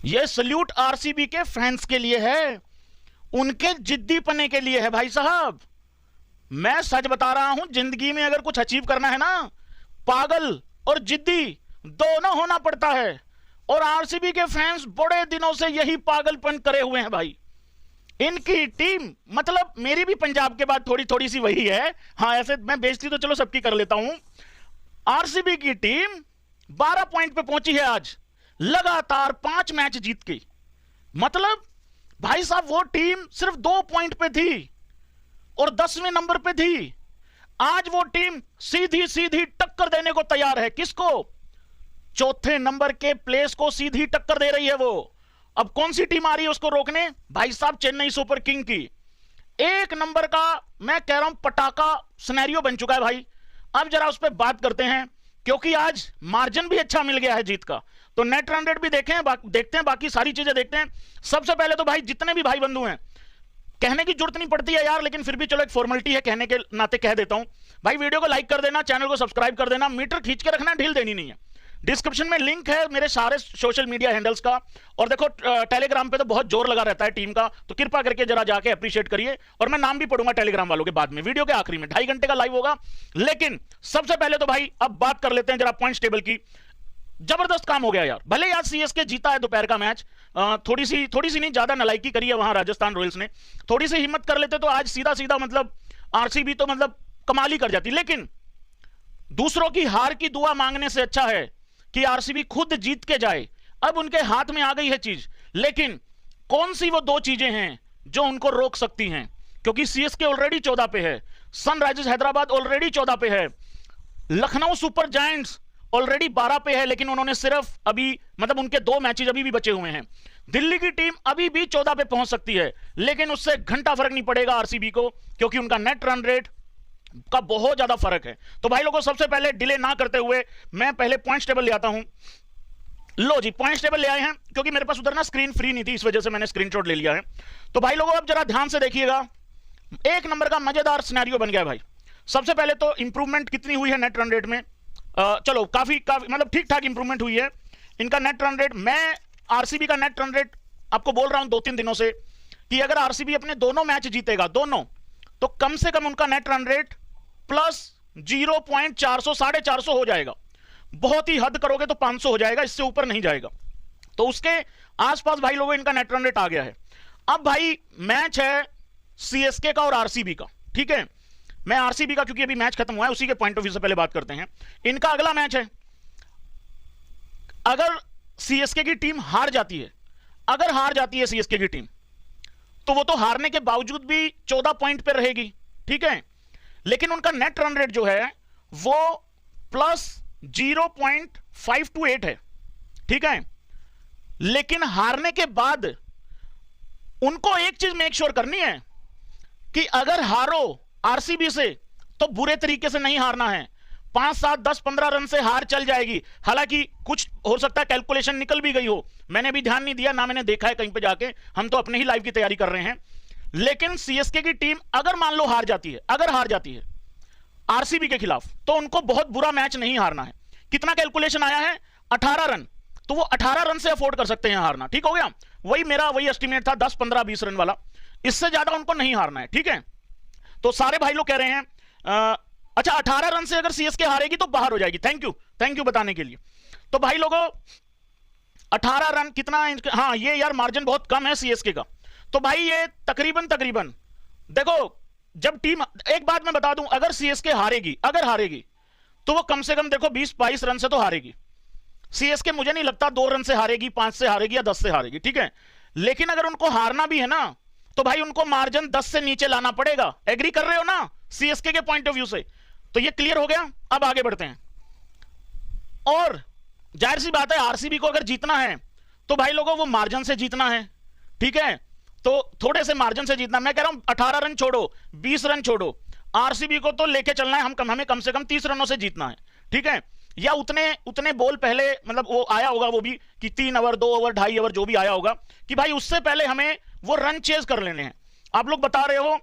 ये salute RCB के fans के लिए है, उनके जिद्दी पने के लिए है भाई साहब। मैं सच बता रहा हूं, जिंदगी में अगर कुछ अचीव करना है ना, पागल और जिद्दी दोनों होना पड़ता है। और आरसीबी के फैंस बड़े दिनों से यही पागलपन करे हुए हैं भाई। इनकी टीम, मतलब मेरी भी पंजाब के बाद थोड़ी थोड़ी सी वही है। हाँ, ऐसे मैं बेइज्जती तो चलो सबकी कर लेता हूं। आरसीबी की टीम 12 पॉइंट पे पहुंची है आज, लगातार 5 मैच जीत के। मतलब भाई साहब, वो टीम सिर्फ 2 पॉइंट पे थी और 10वें नंबर पे थी। आज वो टीम सीधी सीधी टक्कर देने को तैयार है। किसको? चौथे नंबर के प्लेस को सीधी टक्कर दे रही है वो। अब कौन सी टीम आ रही है उसको रोकने? भाई साहब, चेन्नई सुपर किंग की। 1 नंबर का मैं कह रहा हूं पटाखा सिनेरियो बन चुका है भाई। अब जरा उस पर बात करते हैं, क्योंकि आज मार्जिन भी अच्छा मिल गया है जीत का। तो नेट रन रेट भी देखते हैं, बाकी सारी चीजें देखते हैं। सबसे पहले तो भाई, जितने भी भाई बंधु हैं, कहने की जरूरत नहीं पड़ती है यार, लेकिन फिर भी चलो एक फॉर्मेलिटी है, कहने के नाते कह देता हूं। भाई वीडियो को लाइक कर देना, चैनल को सब्सक्राइब कर देना, मीटर खींच के रखना, ढील देनी नहीं है। डिस्क्रिप्शन में लिंक है मेरे सारे सोशल मीडिया हैंडल्स का। और देखो, टेलीग्राम पे तो बहुत जोर लगा रहता है टीम का, तो कृपा करके जरा जाके अप्रिशिएट करिए। और मैं नाम भी पढ़ूंगा टेलीग्राम वालों के बाद में, वीडियो के आखिरी में। 2.5 घंटे का लाइव होगा। लेकिन सबसे पहले तो भाई अब बात कर लेते हैं जरा पॉइंट्स टेबल की। जबरदस्त काम हो गया यार। भले आज सीएसके जीता है दोपहर का मैच, थोड़ी सी नहीं, ज्यादा नलायकी करी है वहां राजस्थान रॉयल्स ने। थोड़ी सी हिम्मत कर लेते तो आज सीधा सीधा मतलब आरसीबी तो मतलब कमाल ही कर जाती। लेकिन दूसरों की हार की दुआ मांगने से अच्छा है कि आरसीबी खुद जीत के जाए। अब उनके हाथ में आ गई है चीज, लेकिन कौन सी वो 2 चीजें हैं जो उनको रोक सकती हैं? क्योंकि सीएसके ऑलरेडी 14 पे है, सनराइजर्स हैदराबाद ऑलरेडी 14 पे है, लखनऊ सुपर जायंट्स ऑलरेडी 12 पे है, लेकिन उन्होंने सिर्फ अभी मतलब उनके 2 मैचेस अभी भी बचे हुए हैं। दिल्ली की टीम अभी भी 14 पे पहुंच सकती है, लेकिन उससे घंटा फर्क नहीं पड़ेगा आरसीबी को, क्योंकि उनका नेट रन रेट का बहुत ज्यादा फर्क है। तो भाई लोगों, सबसे पहले डिले ना करते हुए मैं पहले पॉइंट्स टेबल ले आता हूं। लो जी, पॉइंट्स टेबल ले आए हैं, क्योंकि मेरे पास उधर ना स्क्रीन फ्री नहीं थी, इस वजह से मैंने स्क्रीनशॉट ले लिया है। तो भाई लोगों, अब जरा ध्यान से देखिएगा। 1 नंबर का मजेदार सिनेरियो बन गया है भाई। सबसे पहले तो इंप्रूवमेंट कितनी हुई है नेट रन रेट में? चलो काफी मतलब ठीक ठाक इंप्रूवमेंट हुई है इनका नेट रन रेट। मैं आरसीबी का नेट रन रेट आपको बोल रहा हूं 2-3 दिनों से कि अगर आरसीबी अपने दोनों मैच जीतेगा, दोनों, तो कम से कम उनका नेट रन रेट प्लस 0.400 450 हो जाएगा। बहुत ही हद करोगे तो 500 हो जाएगा, इससे ऊपर नहीं जाएगा। तो उसके आसपास भाई लोगों इनका नेट रन रेट आ गया है। अब भाई मैच है सीएसके का और आरसीबी का, ठीक है। मैं आरसीबी का, क्योंकि अभी मैच खत्म हुआ है, उसी के पॉइंट ऑफ व्यू से पहले बात करते हैं। इनका अगला मैच है, अगर सीएसके की टीम हार जाती है, अगर हार जाती है सीएसके की टीम, तो वो तो हारने के बावजूद भी 14 पॉइंट पे रहेगी, ठीक है। लेकिन उनका नेट रन रेट जो है वो प्लस 0.528 है, ठीक है। लेकिन हारने के बाद उनको एक चीज मेक श्योर करनी है कि अगर हारो आरसीबी से तो बुरे तरीके से नहीं हारना है। 5, 7, 10, 15 रन से हार चल जाएगी। हालांकि कुछ हो सकता है कैलकुलेशन निकल भी गई हो, मैंने भी ध्यान नहीं दिया, ना मैंने देखा है कहीं पे जाके, हम तो अपने ही लाइव की तैयारी कर रहे हैं। लेकिन सीएसके की टीम अगर मान लो हार जाती है, अगर हार जाती है आरसीबी के खिलाफ, तो उनको बहुत बुरा मैच नहीं हारना है। कितना कैलकुलेशन आया है? 18 रन। तो वो 18 रन से अफोर्ड कर सकते हैं हारना, ठीक हो गया। वही एस्टिमेट था 10, 15, 20 रन वाला, इससे ज्यादा उनको नहीं हारना है, ठीक है। तो सारे भाई लोग कह रहे हैं अच्छा 18 रन से अगर सीएसके हारेगी तो बाहर हो जाएगी। थैंक यू बताने के लिए। तो भाई लोगों 18 रन कितना, हाँ ये यार मार्जिन बहुत कम है सीएसके का। तो भाई ये तकरीबन देखो, जब टीम, एक बात मैं बता दूं, अगर सीएसके हारेगी तो वो कम से कम देखो 20-22 रन से तो हारेगी। सीएसके मुझे नहीं लगता 2 रन से हारेगी, 5 से हारेगी या 10 से हारेगी, ठीक है। लेकिन अगर उनको हारना भी है ना, तो भाई उनको मार्जिन 10 से नीचे लाना पड़ेगा। एग्री कर रहे हो ना सीएसके के पॉइंट ऑफ व्यू से? तो ये क्लियर हो गया। अब आगे बढ़ते हैं। और जाहिर सी बात है, आरसीबी को अगर जीतना है तो भाई लोगों वो मार्जिन से जीतना है, ठीक है। तो थोड़े से मार्जिन से जीतना, मैं कह रहा हूं 18 रन छोड़ो, 20 रन छोड़ो, आरसीबी को तो लेके चलना है, हमें कम से कम 30 रनों से जीतना है, ठीक है। या उतने बॉल पहले, मतलब वो आया होगा वो भी कि 3 ओवर 2 ओवर 2.5 ओवर जो भी आया होगा, कि भाई उससे पहले हमें वो रन चेज कर लेने हैं। आप लोग बता रहे हो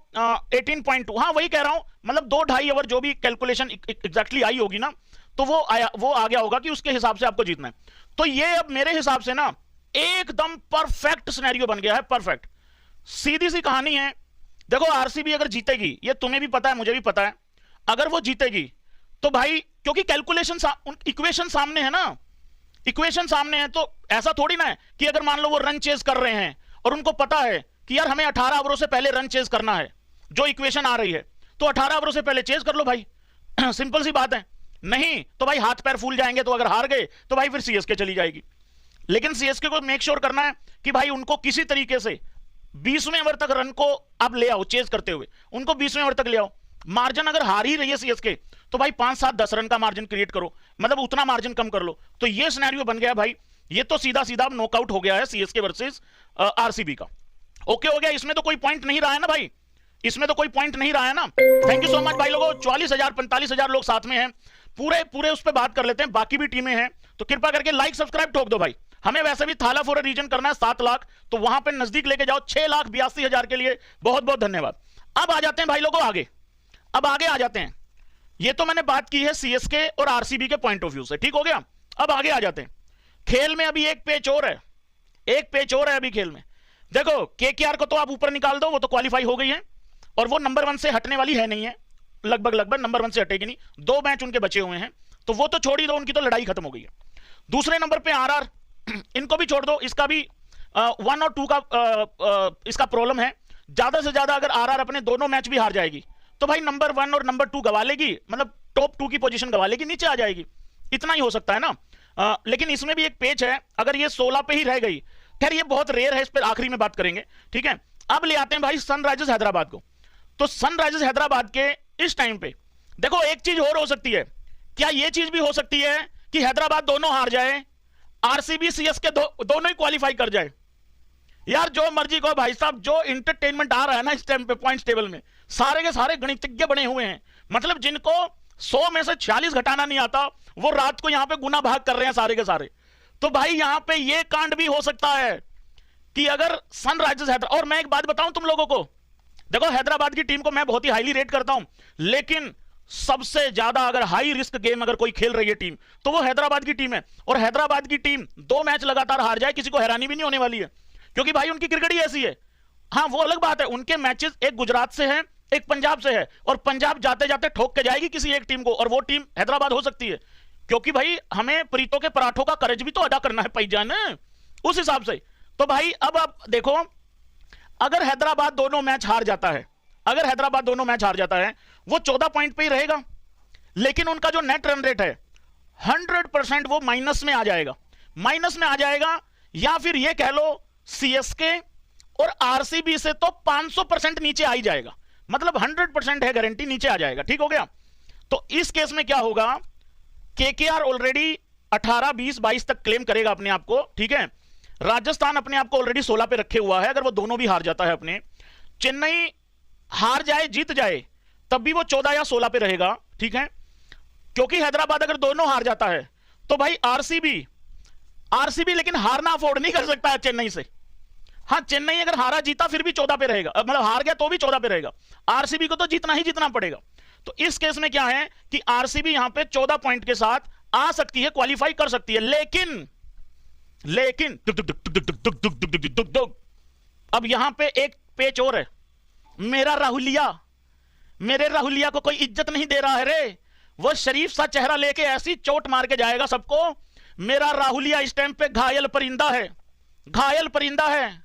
18.2, हाँ वही कह रहा हूं, मतलब 2-2.5 ओवर जो भी कैलकुलेशन एग्जैक्टली आई होगी ना, तो वो आ गया होगा कि उसके हिसाब से आपको जीतना है। तो ये अब मेरे हिसाब से ना एकदम परफेक्ट सिनेरियो बन गया है, परफेक्ट। सीधी सी कहानी है, देखो आरसीबी अगर जीतेगी, ये तुम्हें भी पता है मुझे भी पता है, अगर वो जीतेगी तो भाई, क्योंकि कैलकुलेशन इक्वेशन सामने है ना, इक्वेशन सामने है, तो ऐसा थोड़ी ना है कि अगर मान लो वो रन चेज कर रहे हैं और उनको पता है कि यार हमें 18 ओवरों से पहले रन चेज करना है, जो इक्वेशन आ रही है, तो 18 ओवरों से पहले चेज कर लो भाई। सिंपल सी बात है। नहीं तो भाई हाथ पैर फूल जाएंगे, तो अगर हार गए तो भाई फिर सीएसके चली जाएगी। लेकिन सीएसके को मेक श्योर करना है कि भाई उनको किसी तरीके से 20वें ओवर तक रन को अब ले आओ, चेज करते हुए उनको 20वें ओवर तक ले आओ। मार्जिन अगर हार ही रही है सीएसके, तो भाई 5, 7, 10 रन का मार्जिन क्रिएट करो, मतलब उतना मार्जिन कम कर लो। तो ये सिनेरियो बन गया भाई, ये तो सीधा सीधा नॉकआउट हो गया है सीएसके वर्सेस आरसीबी का। ओके हो गया, इसमें तो कोई पॉइंट नहीं रहा है ना भाई, इसमें तो कोई पॉइंट नहीं रहा है ना। थैंक यू सो मच भाई लोगों, 44,000 45,000 लोग साथ में हैं, पूरे उस पर बात कर लेते हैं। बाकी भी टीमें हैं तो कृपा करके लाइक सब्सक्राइब ठोक दो भाई। हमें वैसे भी थाला फोर रीजन करना है 7 लाख, तो वहां पे नजदीक लेके जाओ 6,82,000 के लिए बहुत बहुत धन्यवाद। अब आ जाते हैं भाई लोगों आगे, अब आगे आ जाते हैं। ये तो मैंने बात की है सीएसके और आरसीबी के पॉइंट ऑफ व्यू से, ठीक हो गया। अब आगे आ जाते हैं। खेल में अभी एक पेच और है, एक पेच और है अभी खेल में। देखो केकेआर को तो आप ऊपर निकाल दो, वो तो क्वालिफाई हो गई है और वो नंबर 1 से हटने वाली है नहीं है, लगभग नंबर 1 से हटेगी नहीं। 2 मैच उनके बचे हुए हैं, तो वो तो छोड़ ही दो, उनकी तो लड़ाई खत्म हो गई है। दूसरे नंबर पे आरआर, इनको भी छोड़ दो, इसका भी 1 और 2 का इसका प्रॉब्लम है। ज्यादा से ज्यादा अगर आरआर अपने दोनों मैच भी हार जाएगी तो भाई नंबर 1 और नंबर 2 गवा लेगी, मतलब टॉप 2 की पोजीशन गवा लेगी, नीचे आ जाएगी। इतना ही हो सकता है ना। लेकिन इसमें भी एक पेच है, अगर ये 16 पे ही रह गई, खैर ये बहुत रेयर है, इस पर आखिरी में बात करेंगे, ठीक है। अब ले आते हैं भाई सनराइजर्स हैदराबाद को। तो सनराइजर्स हैदराबाद के इस टाइम पे देखो एक चीज और हो सकती है, क्या ये चीज भी हो सकती है कि हैदराबाद दोनों हार जाए, आरसीबी सीएसके दोनों ही क्वालिफाई कर जाए। यार जो मर्जी कहो भाई साहब, जो इंटरटेनमेंट आ रहा है ना इस टाइम पे पॉइंट्स टेबल में, सारे के सारे गणितज्ञ बने हुए हैं, मतलब जिनको 100 में से 46 घटाना नहीं आता, वो रात को यहां पे गुना भाग कर रहे हैं सारे के सारे। तो भाई यहां पे ये कांड भी हो सकता है कि अगर सनराइजर्स हैदराबाद, और मैं एक बात बताऊं तुम लोगों को, देखो हैदराबाद की टीम को मैं बहुत ही हाईली रेट करता हूं, लेकिन सबसे ज्यादा अगर हाई रिस्क गेम अगर कोई खेल रही है टीम, तो वो हैदराबाद की टीम है। और हैदराबाद की टीम 2 मैच लगातार हार जाए, किसी को हैरानी भी नहीं होने वाली है, क्योंकि भाई उनकी क्रिकेट ही ऐसी है। हाँ वो अलग बात है, उनके मैचेस एक गुजरात से है, एक पंजाब से है, और पंजाब जाते जाते ठोक के जाएगी किसी एक टीम को, और वो टीम हैदराबाद हो सकती है, क्योंकि भाई हमें प्रीतों के पराठों का कर्ज भी तो अदा करना है भाईजान, उस हिसाब से। तो भाई अब आप देखो, अगर हैदराबाद दोनों मैच हार जाता है, अगर हैदराबाद दोनों मैच हार जाता है, वो 14 पॉइंट पे ही रहेगा, लेकिन उनका जो नेट रन रेट है 100% वो माइनस में आ जाएगा, माइनस में आ जाएगा। या फिर ये कह लो सीएसके और आरसीबी से तो 500% नीचे आ ही जाएगा, मतलब 100% है गारंटी, नीचे आ जाएगा, ठीक हो गया। तो इस केस में क्या होगा, केकेआर ऑलरेडी 18, 20, 22 तक क्लेम करेगा अपने आप को, ठीक है। राजस्थान अपने आप को ऑलरेडी 16 पे रखे हुआ है, अगर वो दोनों भी हार जाता है अपने, चेन्नई हार जाए जीत जाए तब भी वो 14 या 16 पे रहेगा, ठीक है। क्योंकि हैदराबाद अगर दोनों हार जाता है तो भाई आरसीबी लेकिन हारना अफोर्ड नहीं कर सकता है चेन्नई से। हाँ चेन्नई अगर हारा जीता फिर भी 14 पे रहेगा, मतलब हार गया तो भी 14 पे रहेगा, आरसीबी को तो जीतना ही जीतना पड़ेगा। तो इस केस में क्या है कि आरसीबी यहां पे 14 पॉइंट के साथ आ सकती है, क्वालिफाई कर सकती है, लेकिन अब यहां पे एक पेच और है, मेरे राहुलिया को कोई इज्जत नहीं दे रहा है रे, वो शरीफ सा चेहरा लेके ऐसी चोट मार के जाएगा सबको। मेरा राहुलिया इस टाइम पे घायल परिंदा है, घायल परिंदा है,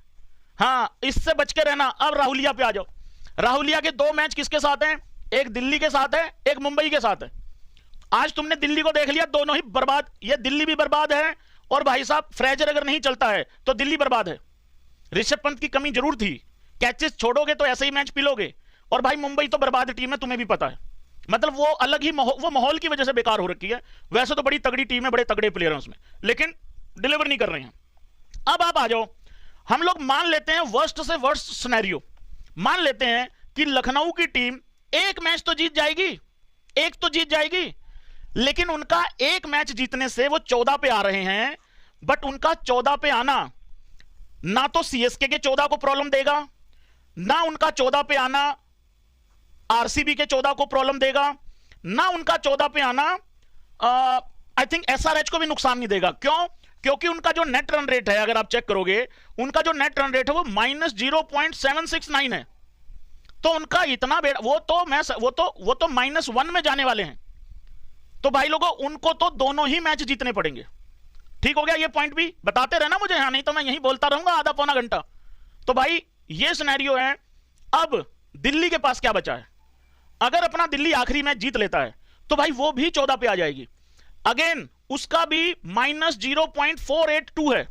हाँ इससे बच के रहना। अब राहुलिया पे आ जाओ। राहुलिया के 2 मैच किसके साथ हैं, एक दिल्ली के साथ है, एक मुंबई के साथ है। आज तुमने दिल्ली को देख लिया, दोनों ही बर्बाद, ये दिल्ली भी बर्बाद है, और भाई साहब फ्रेजर अगर नहीं चलता है तो दिल्ली बर्बाद है। ऋषभ पंत की कमी जरूर थी, कैचेस छोड़ोगे तो ऐसे ही मैच पिलोगे, और भाई मुंबई तो बर्बाद टीम है, तुम्हें भी पता है, मतलब वो अलग ही वो माहौल की वजह से बेकार हो रखी है। वैसे तो बड़ी तगड़ी टीम है, बड़े तगड़े प्लेयर हैं उसमें, लेकिन डिलीवर नहीं कर रहे हैं। अब आप आ जाओ, हम लोग मान लेते हैं वर्स्ट से वर्स्ट सिनेरियो, मान लेते हैं कि लखनऊ की टीम एक मैच तो जीत जाएगी, एक तो जीत जाएगी, लेकिन उनका एक मैच जीतने से वो 14 पे आ रहे हैं। बट उनका 14 पे आना ना तो सीएसके के 14 को प्रॉब्लम देगा, ना उनका 14 पे आना आरसीबी के 14 को प्रॉब्लम देगा, ना उनका 14 पे आना आई थिंक एसआरएच को भी नुकसान नहीं देगा। क्यों? क्योंकि उनका जो नेट रन रेट है, अगर आप चेक करोगे, उनका जो नेट रन रेट है वो -0.769 है। तो उनका इतना वो तो -1 में जाने वाले हैं। तो भाई लोगों, उनको तो दोनों ही मैच जीतने पड़ेंगे। ठीक हो गया, ये पॉइंट भी बताते रहना मुझे, हाँ, नहीं तो मैं यहीं बोलता रहूंगा आधा पौना घंटा। तो भाई ये सिनेरियो है। अब दिल्ली के पास क्या बचा है? अगर अपना दिल्ली आखिरी मैच जीत लेता है तो भाई वो भी 14 पे आ जाएगी। अगेन उसका भी -0.482 है।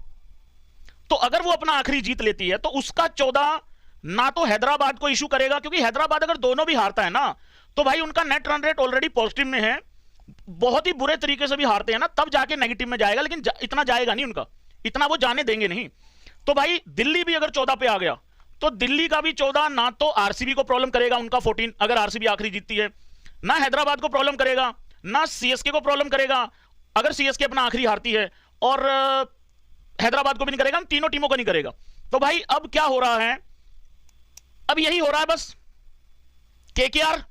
तो अगर वो अपना आखिरी जीत लेती है तो उसका 14 ना तो हैदराबाद को इशू करेगा, क्योंकि हैदराबाद अगर दोनों भी हारता है ना तो भाई उनका net run rate already positive में है, बहुत ही बुरे तरीके से भी हारते हैं ना तब जाके नेगेटिव में जाएगा, लेकिन इतना जाएगा नहीं, उनका इतना वो जाने देंगे नहीं। तो भाई दिल्ली भी अगर 14 पे आ गया तो दिल्ली का भी 14 ना तो आरसीबी को प्रॉब्लम करेगा, उनका 14 अगर आरसीबी आखिरी जीतती है, ना हैदराबाद को प्रॉब्लम करेगा, ना सीएसके को प्रॉब्लम करेगा अगर सीएसके अपना आखिरी हारती है, और हैदराबाद को भी नहीं करेगा, तीनों टीमों को नहीं करेगा। तो भाई अब क्या हो रहा है? अब यही हो रहा है बस, केकेआर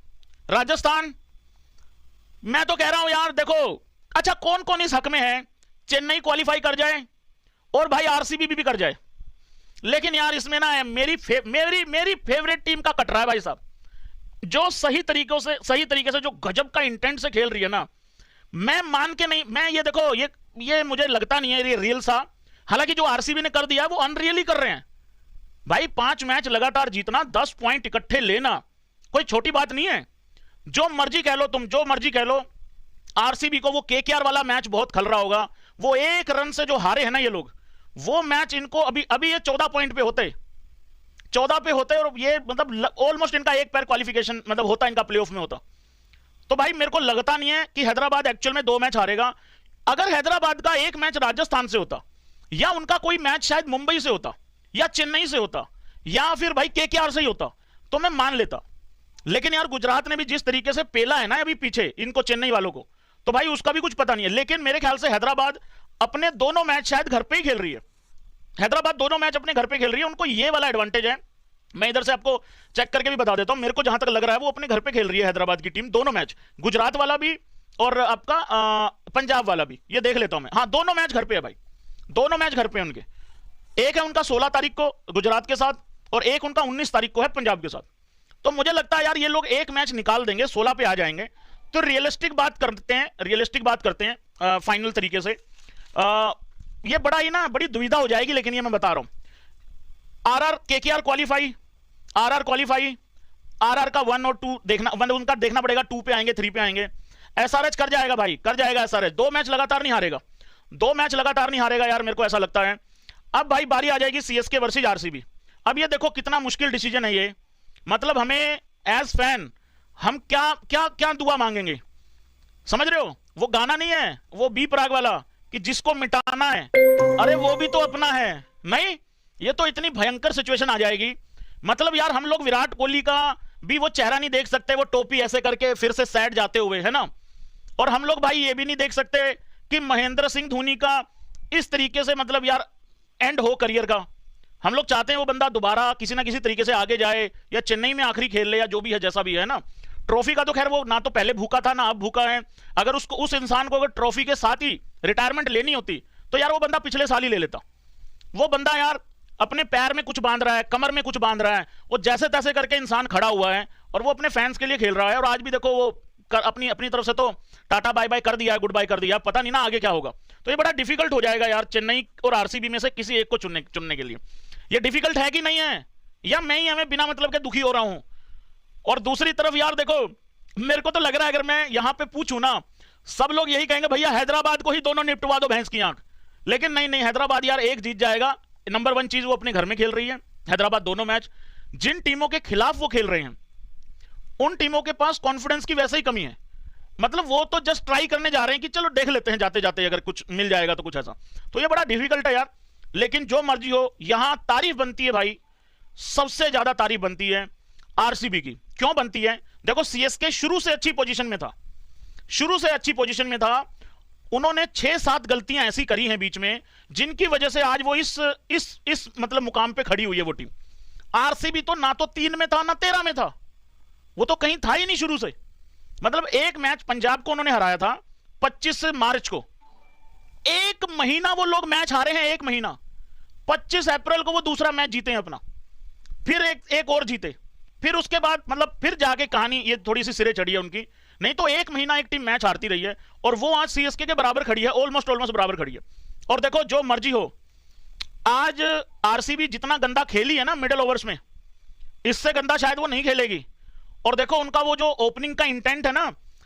राजस्थान। मैं तो कह रहा हूं यार, देखो अच्छा कौन कौन इस हक में है, चेन्नई क्वालिफाई कर जाए और भाई आरसीबी भी कर जाए, लेकिन यार इसमें ना मेरी फेवरेट टीम का कट रहा है भाई साहब, जो सही तरीके से जो गजब का इंटेंट से खेल रही है ना। मैं मान के नहीं, मैं ये देखो, ये मुझे लगता नहीं है ये रियल सा, हालांकि जो आरसीबी ने कर दिया वो अनरियल ही कर रहे हैं भाई। 5 मैच लगातार जीतना, 10 पॉइंट इकट्ठे लेना कोई छोटी बात नहीं है। जो मर्जी कह लो तुम, जो मर्जी कह लो, आरसीबी को वो केकेआर वाला मैच बहुत खल रहा होगा, वो 1 रन से जो हारे हैं ना ये लोग, वो मैच इनको अभी ये 14 पॉइंट पे होते, 14 पे होते, और ये मतलब ऑलमोस्ट इनका एक पैर क्वालिफिकेशन मतलब होता, इनका प्लेऑफ में होता। तो भाई मेरे को लगता नहीं है कि हैदराबाद एक्चुअल में 2 मैच हारेगा। अगर हैदराबाद का एक मैच राजस्थान से होता, या उनका कोई मैच शायद मुंबई से होता, या चेन्नई से होता, या फिर भाई केकेआर से ही होता, तो मैं मान लेता। लेकिन यार गुजरात ने भी जिस तरीके से पेला है ना अभी पीछे इनको, चेन्नई वालों को, तो भाई उसका भी कुछ पता नहीं है। लेकिन मेरे ख्याल से हैदराबाद अपने दोनों मैच शायद घर पे ही खेल रही है, हैदराबाद दोनों मैच अपने घर पे खेल रही है, उनको ये वाला एडवांटेज है। मैं इधर से आपको चेक करके भी बता देता हूं, मेरे को जहां तक लग रहा है वो अपने घर पे खेल रही है हैदराबाद की टीम, दोनों मैच, गुजरात वाला भी और आपका पंजाब वाला भी, ये देख लेता हूं मैं। हाँ, दोनों मैच घर पे है भाई, दोनों मैच घर पे उनके। एक है उनका 16 तारीख को गुजरात के साथ, और एक उनका 19 तारीख को है पंजाब के साथ। तो मुझे लगता है यार ये लोग एक मैच निकाल देंगे, 16 पे आ जाएंगे। तो रियलिस्टिक बात करते हैं फाइनल तरीके से। ये बड़ी दुविधा हो जाएगी, लेकिन ये मैं बता रहा हूं। RR KKR qualify, RR qualify, RR का 1 और 2 देखना, उनका देखना पड़ेगा, 2 पे आएंगे, 3 पे आएंगे। एसआरएच कर जाएगा भाई, कर जाएगा एसआरएच, 2 मैच लगातार नहीं हारेगा, 2 मैच लगातार नहीं हारेगा यार, मेरे को ऐसा लगता है। अब भाई बारी आ जाएगी सीएसके वर्सेज आरसीबी। अब ये देखो कितना मुश्किल डिसीजन है ये, मतलब हमें एज फैन हम क्या क्या क्या दुआ मांगेंगे, समझ रहे हो? वो गाना नहीं है वो बी प्राग वाला कि जिसको मिटाना है, अरे वो भी तो अपना है। नहीं, ये तो इतनी भयंकर सिचुएशन आ जाएगी, मतलब यार हम लोग विराट कोहली का भी वो चेहरा नहीं देख सकते, वो टोपी ऐसे करके फिर से सैड जाते हुए, है ना। और हम लोग भाई ये भी नहीं देख सकते कि महेंद्र सिंह धोनी का इस तरीके से मतलब यार एंड हो करियर का। हम लोग चाहते हैं वो बंदा दोबारा किसी ना किसी तरीके से आगे जाए, या चेन्नई में आखिरी खेल ले, या जो भी है जैसा भी है ना। ट्रॉफी का तो खैर वो ना तो पहले भूखा था ना अब भूखा है। अगर उसको, उस इंसान को अगर ट्रॉफी के साथ ही रिटायरमेंट लेनी होती तो यार वो बंदा पिछले साल ही ले लेता। वो बंदा यार अपने पैर में कुछ बांध रहा है, कमर में कुछ बांध रहा है, वो जैसे तैसे करके इंसान खड़ा हुआ है और वो अपने फैंस के लिए खेल रहा है। और आज भी देखो वो अपनी तरफ से तो टाटा बाय बाय कर दिया है, गुड बाय कर दिया, पता नहीं ना आगे क्या होगा। तो ये बड़ा डिफिकल्ट हो जाएगा यार चेन्नई और आरसीबी में से किसी एक को चुनने के लिए। ये डिफिकल्ट है कि नहीं है, या मैं ही हमें बिना मतलब के दुखी हो रहा हूं। और दूसरी तरफ यार देखो, मेरे को तो लग रहा है अगर मैं यहां पे पूछूं ना, सब लोग यही कहेंगे भैया हैदराबाद को ही दोनों निपटवा दो भैंस की आंख। लेकिन नहीं, हैदराबाद यार एक जीत जाएगा। नंबर 1 चीज वो अपने घर में खेल रही है हैदराबाद, दोनों मैच। जिन टीमों के खिलाफ वो खेल रहे हैं उन टीमों के पास कॉन्फिडेंस की वैसे ही कमी है, मतलब वो तो जस्ट ट्राई करने जा रहे हैं कि चलो देख लेते हैं जाते जाते अगर कुछ मिल जाएगा तो कुछ ऐसा। तो ये बड़ा डिफिकल्ट है यार, लेकिन जो मर्जी हो यहां तारीफ बनती है भाई, सबसे ज्यादा तारीफ बनती है आरसीबी की। क्यों बनती है? देखो सीएसके शुरू से अच्छी पोजीशन में था, शुरू से अच्छी पोजीशन में था। उन्होंने 6-7 गलतियां ऐसी करी हैं बीच में जिनकी वजह से आज वो इस मतलब मुकाम पे खड़ी हुई है वो टीम। आरसीबी तो ना तो 3 में था ना 13 में था, वो तो कहीं था ही नहीं शुरू से। मतलब एक मैच पंजाब को उन्होंने हराया था 25 मार्च को, एक महीना वो लोग मैच हारे हैं, एक महीना। 25 अप्रैल को वो दूसरा मैच जीते हैं अपना, फिर एक और जीते, फिर उसके बाद मतलब फिर जाके कहानी ये थोड़ी सी सिरे चढ़ी है उनकी। नहीं तो एक महीना एक टीम मैच हारती रही है और वो आज सीएसके के बराबर खड़ी है, ऑलमोस्ट बराबर खड़ी है। और देखो जो मर्जी हो, आज आरसीबी जितना गंदा खेली है ना मिडिल ओवर्स में, इससे गंदा शायद वो नहीं खेलेगी। और देखो उनका वो जो ओपनिंग का इंटेंट है ना,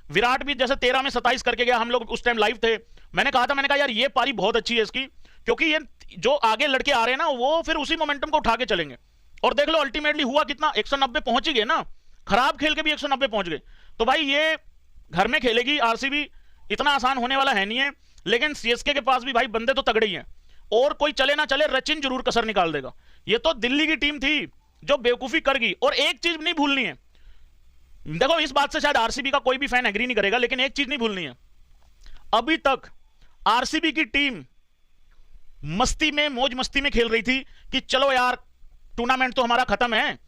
विराट भी जैसे 13 में 27 करके गया, हम लोग उस टाइम लाइव थे, मैंने कहा यार ये पारी बहुत अच्छी है इसकी, क्योंकि ये जो आगे लड़के आ रहे हैं ना वो फिर उसी मोमेंटम को उठा के चलेंगे। और देख लो अल्टीमेटली हुआ कितना, 190 पहुंच ही गए ना, खराब खेल के भी 190 पहुंच गए। तो भाई ये घर में खेलेगी आरसीबी, इतना आसान होने वाला है नहीं है। लेकिन सीएसके के पास भी भाई बंदे तो तगड़े ही हैं, और कोई चले ना चले रचिन जरूर कसर निकाल देगा। ये तो दिल्ली की टीम थी जो बेवकूफी कर गई। और एक चीज नहीं भूलनी है, देखो इस बात से शायद आरसीबी का कोई भी फैन एग्री नहीं करेगा, लेकिन एक चीज नहीं भूलनी है, अभी तक आरसीबी की टीम मस्ती में, मौज मस्ती में खेल रही थी कि चलो यार टूर्नामेंट तो हमारा खत्म है,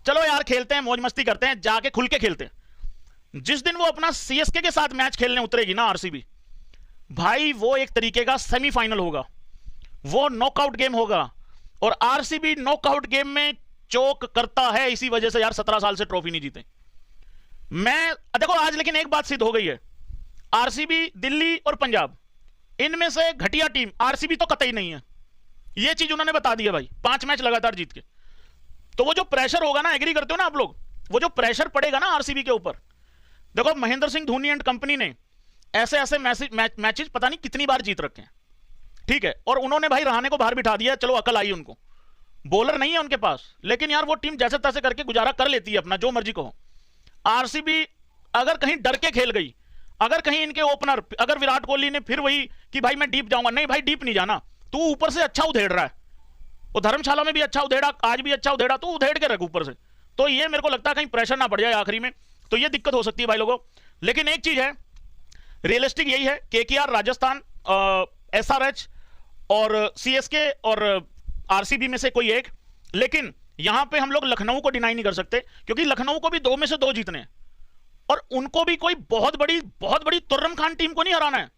चलो यार खेलते हैं, मौज मस्ती करते हैं, जाके खुल के खेलते हैं। जिस दिन वो अपना सीएसके के साथ मैच खेलने उतरेगी ना आरसीबी, भाई वो एक तरीके का सेमीफाइनल होगा, वो नॉकआउट गेम होगा। और आरसीबी नॉकआउट गेम में चोक करता है, इसी वजह से यार 17 साल से ट्रॉफी नहीं जीते। मैं देखो आज लेकिन एक बात सिद्ध हो गई है, आरसीबी, दिल्ली और पंजाब, इनमें से घटिया टीम आरसीबी तो कतई नहीं है, ये चीज उन्होंने बता दी है भाई, 5 मैच लगातार जीत के। तो वो जो प्रेशर होगा ना, एग्री करते हो ना आप लोग, वो जो प्रेशर पड़ेगा ना आरसीबी के ऊपर, देखो महेंद्र सिंह धोनी एंड कंपनी ने ऐसे ऐसे मैचेस पता नहीं कितनी बार जीत रखे हैं, ठीक है। और उन्होंने भाई रहाणे को बाहर बिठा दिया, चलो अकल आई उनको, बॉलर नहीं है उनके पास, लेकिन यार वो टीम जैसे तैसे करके गुजारा कर लेती है अपना, जो मर्जी कहो। आरसीबी अगर कहीं डर के खेल गई, अगर कहीं इनके ओपनर, अगर विराट कोहली ने फिर वही कि भाई मैं डीप जाऊंगा, नहीं भाई डीप नहीं जाना, तू ऊपर से अच्छा उधेड़ रहा है, वो धर्मशाला में भी अच्छा उधेड़ा, आज भी अच्छा उधेड़ा, तू उधेड़ के रख ऊपर से। तो ये मेरे को लगता है कहीं प्रेशर ना पड़ जाए आखिरी में, तो ये दिक्कत हो सकती है भाई लोगों। लेकिन एक चीज है, रियलिस्टिक यही है, केकेआर, राजस्थान, एसआरएच और सीएसके और आरसीबी में से कोई एक। लेकिन यहां पे हम लोग लखनऊ को डिनाई नहीं कर सकते, क्योंकि लखनऊ को भी 2 में से 2 जीतने हैं, और उनको भी कोई बहुत बड़ी तुर्रम खान टीम को नहीं हराना है।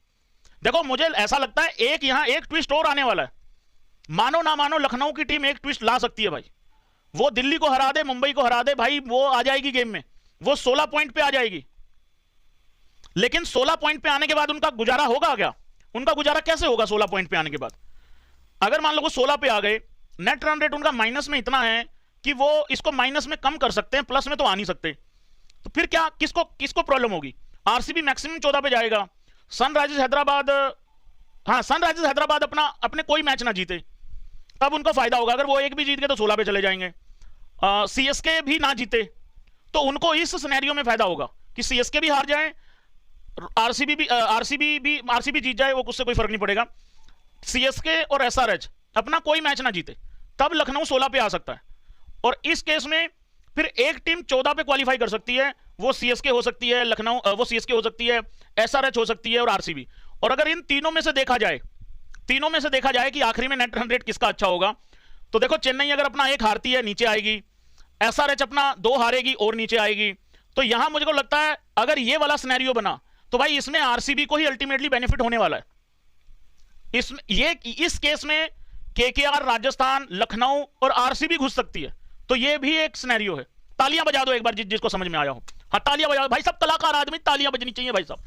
देखो मुझे ऐसा लगता है एक यहां एक ट्विस्ट और आने वाला है, मानो ना मानो लखनऊ की टीम एक ट्विस्ट ला सकती है भाई, वो दिल्ली को हरा दे, मुंबई को हरा दे, भाई वो आ जाएगी गेम में, वो 16 पॉइंट पे आ जाएगी। लेकिन 16 पॉइंट पे आने के बाद उनका गुजारा होगा क्या? उनका गुजारा कैसे होगा 16 पॉइंट पे आने के बाद? अगर मान लो वो 16 पे आ गए, नेट रन रेट उनका माइनस में इतना है कि वो इसको माइनस में कम कर सकते हैं, प्लस में तो आ नहीं सकते। तो फिर क्या, किसको प्रॉब्लम होगी? आरसीबी मैक्सिमम 14 पे जाएगा, सनराइजर्स हैदराबाद अपने कोई मैच ना जीते, तब उनको फायदा होगा। अगर वो एक भी जीत गए तो 16 पे चले जाएंगे। सीएसके भी ना जीते तो उनको इस सिनेरियो में फायदा होगा कि सीएसके भी हार जाए, आरसीबी जीत जाए, वो उससे कोई फर्क नहीं पड़ेगा। सीएसके और एसआरएच अपना कोई मैच ना जीते, तब लखनऊ 16 पे आ सकता है। और इस केस में फिर एक टीम 14 पे क्वालिफाई कर सकती है, वो सीएसके हो सकती है, वो सीएसके हो सकती है, एसआरएच हो सकती है और आरसीबी। और अगर इन तीनों में से देखा जाए कि आखिरी में नेट रन रेट किसका अच्छा होगा, तो देखो चेन्नई अगर अपना एक हारती है नीचे आएगी, एसआरएच अपना 2 हारेगी और नीचे आएगी। तो यहां मुझे को लगता है अगर ये वाला सिनेरियो बना तो भाई इसमें आरसीबी को ही अल्टीमेटली बेनिफिट होने वाला है। इस केस में केकेआर, राजस्थान, लखनऊ और आरसीबी घुस सकती है। तो ये भी एक सिनेरियो है। तालियां बजा दो एक बार जिसको समझ में आया हो। हाँ तालियां बजा दो भाई, सब कलाकार आदमी, तालियां बजनी चाहिए भाई साहब।